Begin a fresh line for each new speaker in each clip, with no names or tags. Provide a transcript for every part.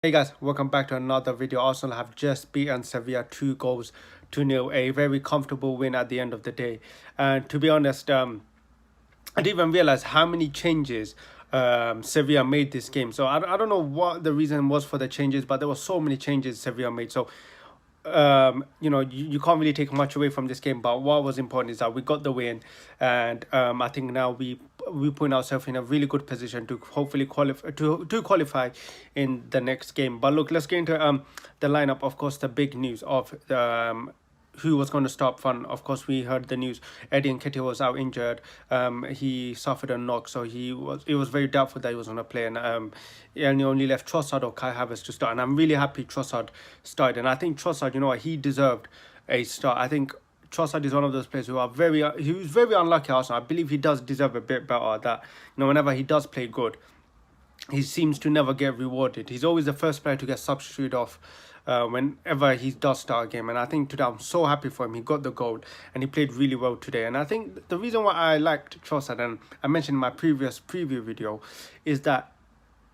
Hey guys, welcome back to another video. Arsenal have just beaten Sevilla 2 goals to 0, a very comfortable win at the end of the day. And to be honest, I didn't even realize how many changes Sevilla made this game. So I don't know what the reason was for the changes, but there were so many changes Sevilla made. So you can't really take much away from this game. But what was important is that we got the win, and I think now we put ourselves in a really good position to hopefully qualify in the next game. But look, let's get into the lineup. Of course, the big news of who was going to start front. Of course, we heard the news. Eddie Nketiah was out injured. He suffered a knock, so it was very doubtful that he was going to play. And he only left Trossard or Kai Havertz to start. And I'm really happy Trossard started. And I think Trossard, you know what, he deserved a start. I think Trossard is one of those players who are he was very unlucky. Also, I believe he does deserve a bit better. That whenever he does play good, he seems to never get rewarded. He's always the first player to get substituted off whenever he does start a game. And I think today I'm so happy for him. He got the goal and he played really well today. And I think the reason why I liked Trossard, and I mentioned in my previous preview video, is that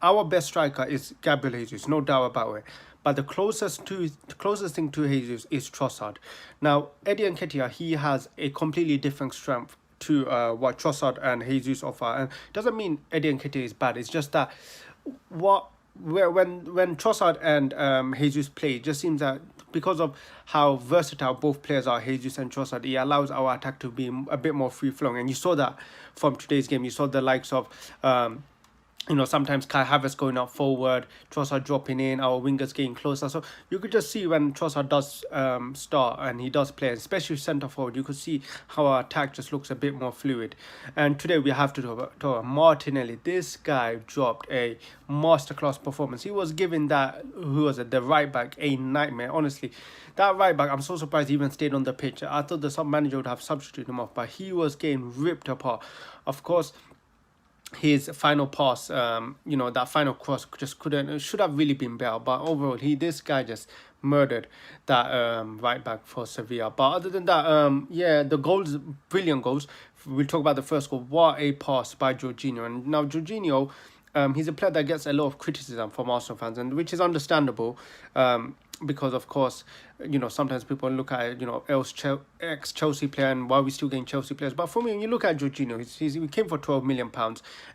our best striker is Gabriel Jesus, no doubt about it. But the closest thing to Jesus is Trossard. Now, Eddie Nketiah, he has a completely different strength to what Trossard and Jesus offer. And it doesn't mean Eddie Nketiah is bad. It's just that when Trossard and Jesus play, it just seems that because of how versatile both players are, Jesus and Trossard, it allows our attack to be a bit more free-flowing. And you saw that from today's game. You saw the likes of sometimes Kai Havertz going up forward, Trossard dropping in, our wingers getting closer. So you could just see when Trossard does start and he does play, especially centre forward, you could see how our attack just looks a bit more fluid. And today we have to talk about Martinelli. This guy dropped a masterclass performance. He was giving the right back, a nightmare. Honestly, that right back, I'm so surprised he even stayed on the pitch. I thought the sub manager would have substituted him off, but he was getting ripped apart. Of course, his final pass, that final cross should have really been better. But overall, this guy just murdered that right back for Sevilla. But other than that, the goals, brilliant goals. We'll talk about the first goal. What a pass by Jorginho. And now Jorginho, he's a player that gets a lot of criticism from Arsenal fans, and which is understandable. Because of course, sometimes people look at ex-Chelsea player and why we still getting Chelsea players. But for me, when you look at Jorginho, he came for £12 million,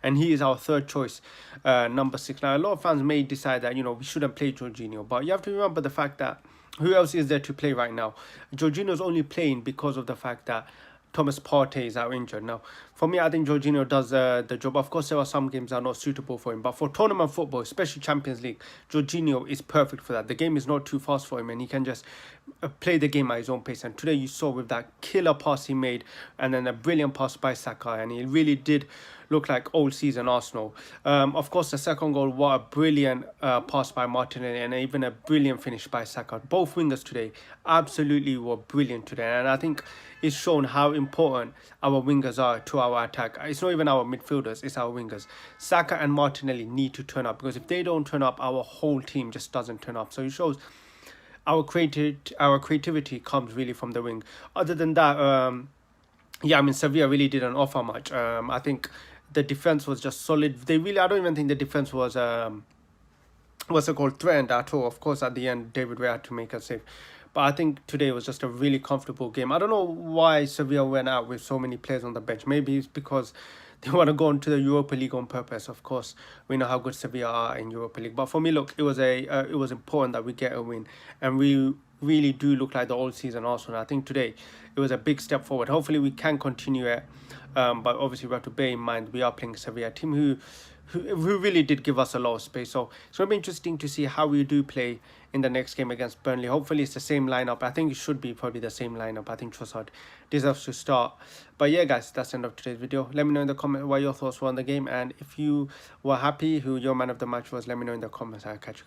and he is our third choice, number 6. Now, a lot of fans may decide that we shouldn't play Jorginho, but you have to remember the fact that who else is there to play right now? Jorginho's only playing because of the fact that Thomas Partey is out injured. Now, for me, I think Jorginho does the job. Of course, there are some games that are not suitable for him. But for tournament football, especially Champions League, Jorginho is perfect for that. The game is not too fast for him, and he can just play the game at his own pace. And today you saw with that killer pass he made, and then a brilliant pass by Saka, and he really did look like old season Arsenal. Of course, the second goal, what a brilliant pass by Martinelli, and even a brilliant finish by Saka. Both wingers today absolutely were brilliant today, and I think it's shown how important our wingers are to our attack. It's not even our midfielders, it's our wingers. Saka and Martinelli need to turn up, because if they don't turn up, our whole team just doesn't turn up. So it shows our creativity comes really from the wing. Other than that, Sevilla really didn't offer much. I think the defense was just solid. I don't even think the defense was threatened at all. Of course, at the end, David Ray had to make a save. But I think today was just a really comfortable game. I don't know why Sevilla went out with so many players on the bench. Maybe it's because they want to go into the Europa League on purpose. Of course, we know how good Sevilla are in Europa League. But for me, look, it was important that we get a win, and we really do look like the old season Arsenal. I think today it was a big step forward. Hopefully, we can continue it. But obviously, we have to bear in mind we are playing Sevilla, a team who really did give us a lot of space. So it's going to be interesting to see how we do play in the next game against Burnley. Hopefully it's the same lineup. I think it should be probably the same lineup. I think Trossard deserves to start. But yeah, guys, that's the end of today's video. Let me know in the comment what your thoughts were on the game, and if you were happy who your man of the match was, let me know in the comments. I'll catch you guys.